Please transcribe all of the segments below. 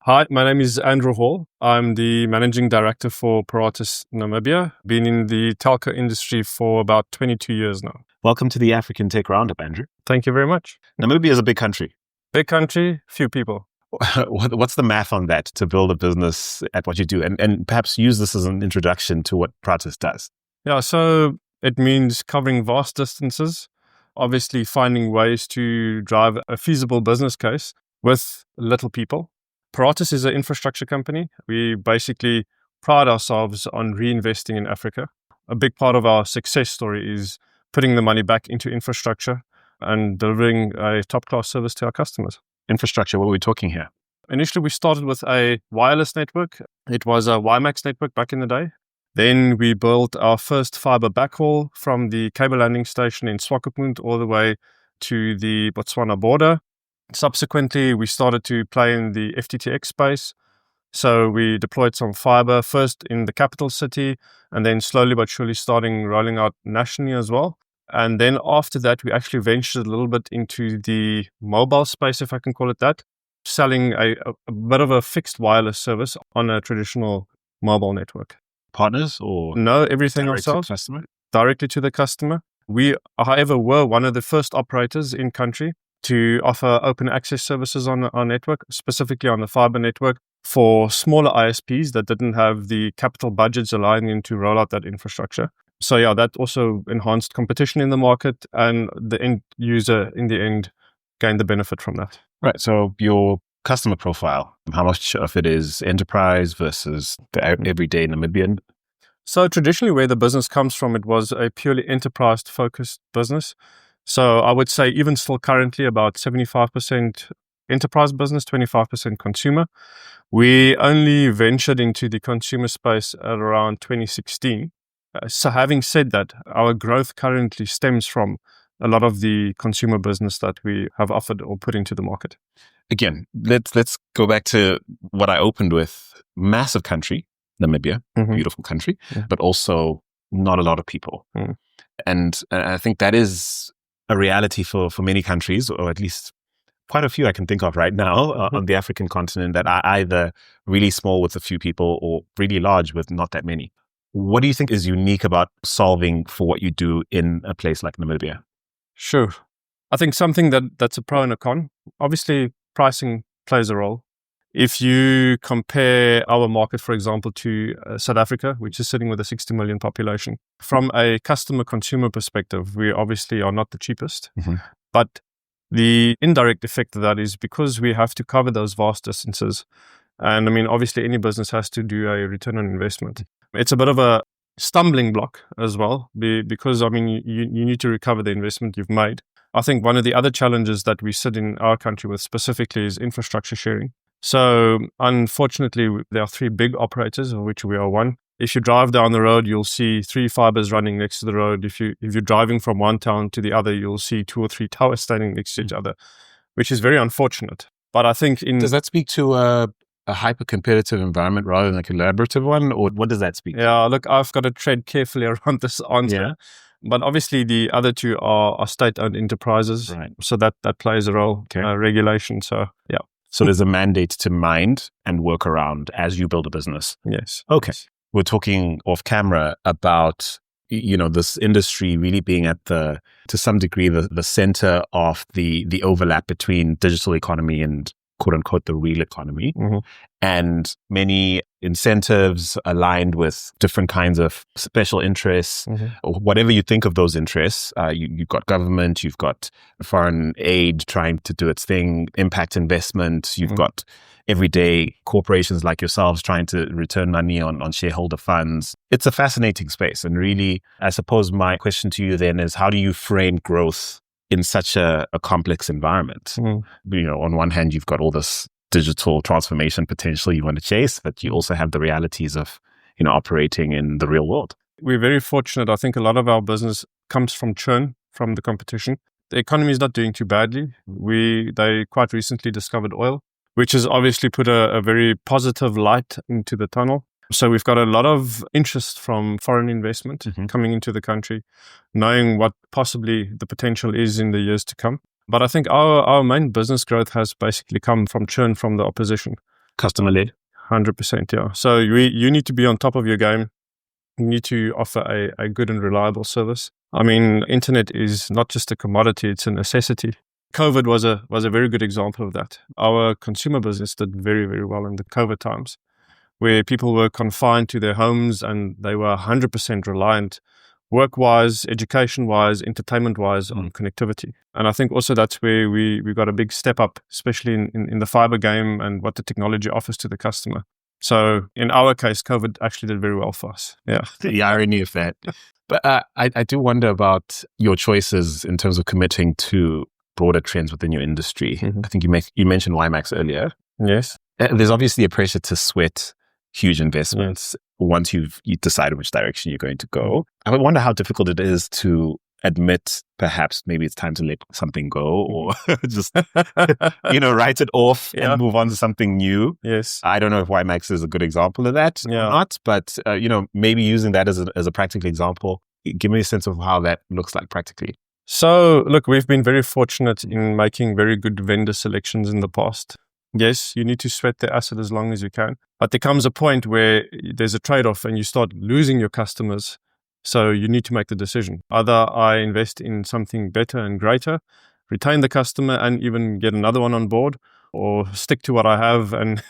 Hi, my name is Andrew Hall. I'm the Managing Director for Paratus Namibia. Been in the telco industry for about 22 years now. Welcome to the African Tech Roundup, Andrew. Thank you very much. Namibia is a big country. Big country, few people. What's the math on that to build a business at what you do? And perhaps use this as an introduction to what Paratus does. Yeah, so it means covering vast distances, obviously finding ways to drive a feasible business case with little people. Paratus is an infrastructure company. We basically pride ourselves on reinvesting in Africa. A big part of our success story is putting the money back into infrastructure and delivering a top-class service to our customers. Infrastructure, what are we talking here? Initially, we started with a wireless network. It was a WiMAX network back in the day. Then we built our first fibre backhaul from the cable landing station in Swakopmund all the way to the Botswana border. Subsequently, we started to play in the FTTX space. So we deployed some fiber first in the capital city and then slowly but surely rolling out nationally as well. And then after that, we actually ventured a little bit into the mobile space, if I can call it that, selling a bit of a fixed wireless service on a traditional mobile network. Partners or? No, everything direct ourselves. to customer? Directly to the customer. We, however, were one of the first operators in country to offer open access services on our network, specifically on the fiber network, for smaller ISPs that didn't have the capital budgets allowing them to roll out that infrastructure. So yeah, that also enhanced competition in the market, and the end user in the end gained the benefit from that. Right. So your customer profile, how much of it is enterprise versus the everyday Namibian? So traditionally where the business comes from, it was a purely enterprise-focused business. So I would say even still currently about 75% enterprise business, 25% consumer. We only ventured into the consumer space at around 2016. So having said that, our growth currently stems from a lot of the consumer business that we have offered or put into the market. Again, let's go back to what I opened with. Massive country, Namibia, beautiful country, but also not a lot of people. And I think that is a reality for many countries, or at least quite a few I can think of right now on the African continent, that are either really small with a few people or really large with not that many. What do you think is unique about solving for what you do in a place like Namibia? Sure. I think something that's a pro and a con. Obviously, pricing plays a role. If you compare our market, for example, to South Africa, which is sitting with a 60 million population, from a customer-consumer perspective, we obviously are not the cheapest. But the indirect effect of that is because we have to cover those vast distances. And I mean, obviously, any business has to do a return on investment. It's a bit of a stumbling block as well, because, I mean, you need to recover the investment you've made. I think one of the other challenges that we sit in our country with specifically is infrastructure sharing. So unfortunately, there are three big operators, of which we are one. If you drive down the road, you'll see three fibers running next to the road. If you're driving from one town to the other, you'll see two or three towers standing next to each other, which is very unfortunate. But I think does that speak to a hyper-competitive environment rather than a collaborative one, or what does that speak to? Yeah, look, I've got to tread carefully around this answer. Yeah. But obviously, the other two are state-owned enterprises, Right. So that plays a role. Okay. Regulation. So yeah. So there's a mandate to mind and work around as you build a business. Yes. Okay. We're talking off camera about, this industry really being to some degree, the center of the overlap between digital economy and quote unquote the real economy, and many incentives aligned with different kinds of special interests, or whatever you think of those interests. You've got government, you've got foreign aid trying to do its thing, impact investment, you've got everyday corporations like yourselves trying to return money on shareholder funds. It's a fascinating space. And really, I suppose my question to you then is, how do you frame growth in such a complex environment? On one hand, you've got all this digital transformation potential you want to chase, but you also have the realities of, operating in the real world. We're very fortunate. I think a lot of our business comes from churn, from the competition. The economy is not doing too badly. They quite recently discovered oil, which has obviously put a very positive light into the tunnel. So we've got a lot of interest from foreign investment coming into the country, knowing what possibly the potential is in the years to come. But I think our main business growth has basically come from churn from the opposition. Customer led. 100%, yeah. So you need to be on top of your game. You need to offer a good and reliable service. I mean, internet is not just a commodity, it's a necessity. COVID was a very good example of that. Our consumer business did very, very well in the COVID times, where people were confined to their homes and they were 100% reliant, work-wise, education-wise, entertainment-wise, on connectivity. And I think also that's where we got a big step up, especially in the fibre game and what the technology offers to the customer. So in our case, COVID actually did very well for us. Yeah. The irony of that. But I do wonder about your choices in terms of committing to broader trends within your industry. Mm-hmm. I think you mentioned WiMAX earlier. Yes. There's obviously a pressure to sweat huge investments once you've decided which direction you're going to go. I wonder how difficult it is to admit perhaps maybe it's time to let something go or just, write it off and move on to something new. Yes. I don't know if WiMAX is a good example of that or not, but, maybe using that as a practical example, give me a sense of how that looks like practically. So, look, we've been very fortunate in making very good vendor selections in the past. Yes, you need to sweat the asset as long as you can. But there comes a point where there's a trade-off and you start losing your customers. So you need to make the decision. Either I invest in something better and greater, retain the customer and even get another one on board, or stick to what I have and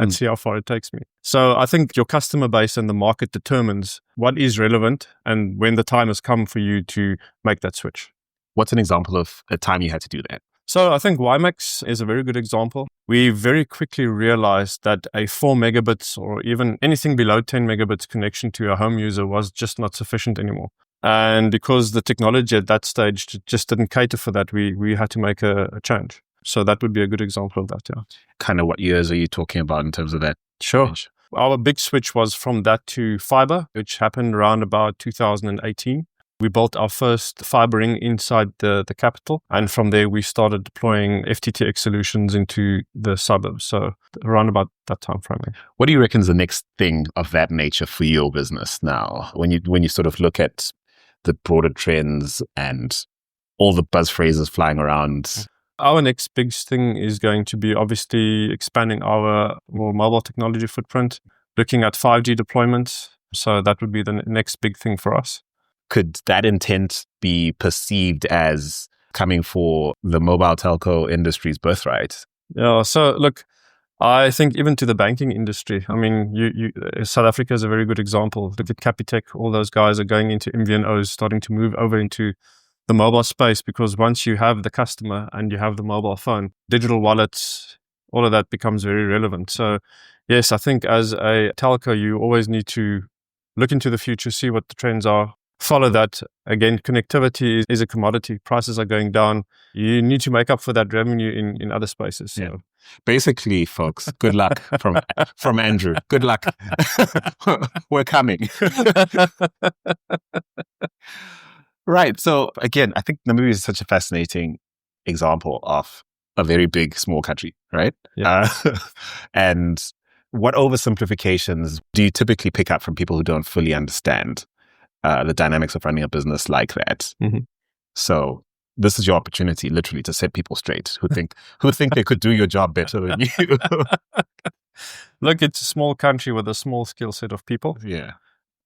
see how far it takes me. So I think your customer base and the market determines what is relevant and when the time has come for you to make that switch. What's an example of a time you had to do that? So I think WiMAX is a very good example. We very quickly realized that a 4 megabits or even anything below 10 megabits connection to a home user was just not sufficient anymore. And because the technology at that stage just didn't cater for that, we had to make a change. So that would be a good example of that, yeah. Kind of what years are you talking about in terms of that? Sure. Change? Our big switch was from that to fibre, which happened around about 2018. We built our first fibre ring inside the capital. And from there, we started deploying FTTX solutions into the suburbs. So around about that time frame. What do you reckon is the next thing of that nature for your business now? When you sort of look at the broader trends and all the buzz phrases flying around. Our next big thing is going to be obviously expanding our more mobile technology footprint, looking at 5G deployments. So that would be the next big thing for us. Could that intent be perceived as coming for the mobile telco industry's birthright? Yeah, so look, I think even to the banking industry, I mean, South Africa is a very good example. Look at Capitec, all those guys are going into MVNOs, starting to move over into the mobile space, because once you have the customer and you have the mobile phone, digital wallets, all of that becomes very relevant. So yes, I think as a telco, you always need to look into the future, see what the trends are, follow that. Again, connectivity is a commodity. Prices are going down. You need to make up for that revenue in other spaces. So. Yeah. Basically, folks, good luck from Andrew. Good luck. We're coming. Right. So again, I think Namibia is such a fascinating example of a very big, small country, right? Yeah. And what oversimplifications do you typically pick up from people who don't fully understand the dynamics of running a business like that? Mm-hmm. So this is your opportunity, literally, to set people straight who think they could do your job better than you. Look, it's a small country with a small skill set of people. Yeah.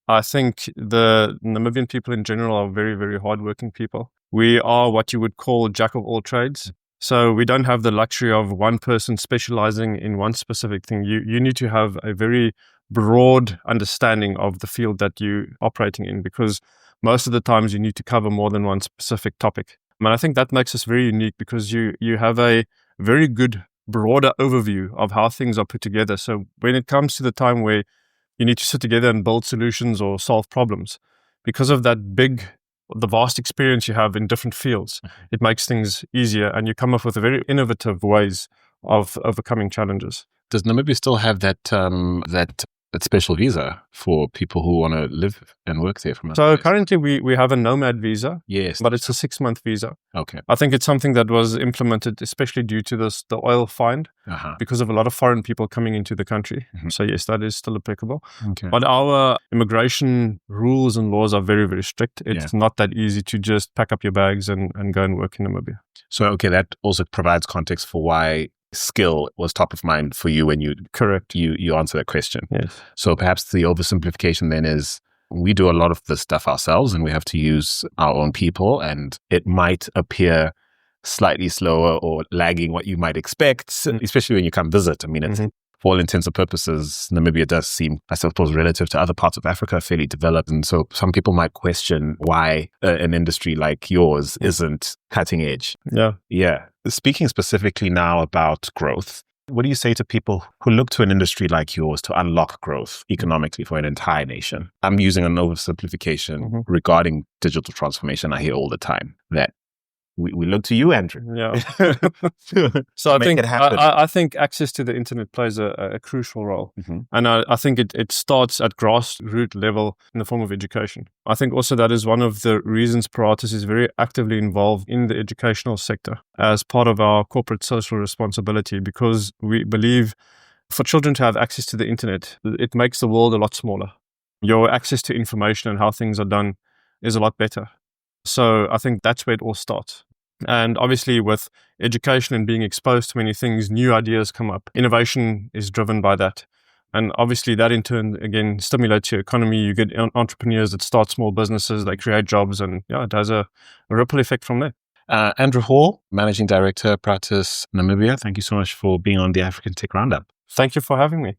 I think the Namibian people in general are very, very hardworking people. We are what you would call jack of all trades. So we don't have the luxury of one person specializing in one specific thing. You need to have a very broad understanding of the field that you're operating in, because most of the times you need to cover more than one specific topic. And I think that makes us very unique, because you have a very good broader overview of how things are put together. So when it comes to the time where you need to sit together and build solutions or solve problems, because of the vast experience you have in different fields, it makes things easier, and you come up with very innovative ways of overcoming challenges. Does Namibia still have that special visa for people who want to live and work there from So currently we have a nomad visa. Yes. But it's a 6-month visa. Okay. I think it's something that was implemented especially due to the oil find, because of a lot of foreign people coming into the country. Mm-hmm. So yes, that is still applicable. Okay. But our immigration rules and laws are very, very strict. It's not that easy to just pack up your bags and go and work in Namibia. So, okay, that also provides context for why skill was top of mind for you when you answer that question. Yes. So perhaps the oversimplification then is we do a lot of this stuff ourselves and we have to use our own people, and it might appear slightly slower or lagging what you might expect, especially when you come visit. I mean, it's, for all intents and purposes, Namibia does seem, I suppose, relative to other parts of Africa, fairly developed. And so some people might question why an industry like yours isn't cutting edge. Yeah. Yeah. Speaking specifically now about growth, what do you say to people who look to an industry like yours to unlock growth economically for an entire nation? I'm using an oversimplification regarding digital transformation. I hear all the time that we look to you, Andrew. Yeah. So I think access to the internet plays a crucial role. And I think it starts at grassroots level in the form of education. I think also that is one of the reasons Paratus is very actively involved in the educational sector as part of our corporate social responsibility, because we believe for children to have access to the internet, it makes the world a lot smaller. Your access to information and how things are done is a lot better. So I think that's where it all starts. And obviously with education and being exposed to many things, new ideas come up. Innovation is driven by that. And obviously that in turn, again, stimulates your economy. You get entrepreneurs that start small businesses, they create jobs, and it has a ripple effect from there. Andrew Hall, Managing Director, Paratus Namibia, thank you so much for being on the African Tech Roundup. Thank you for having me.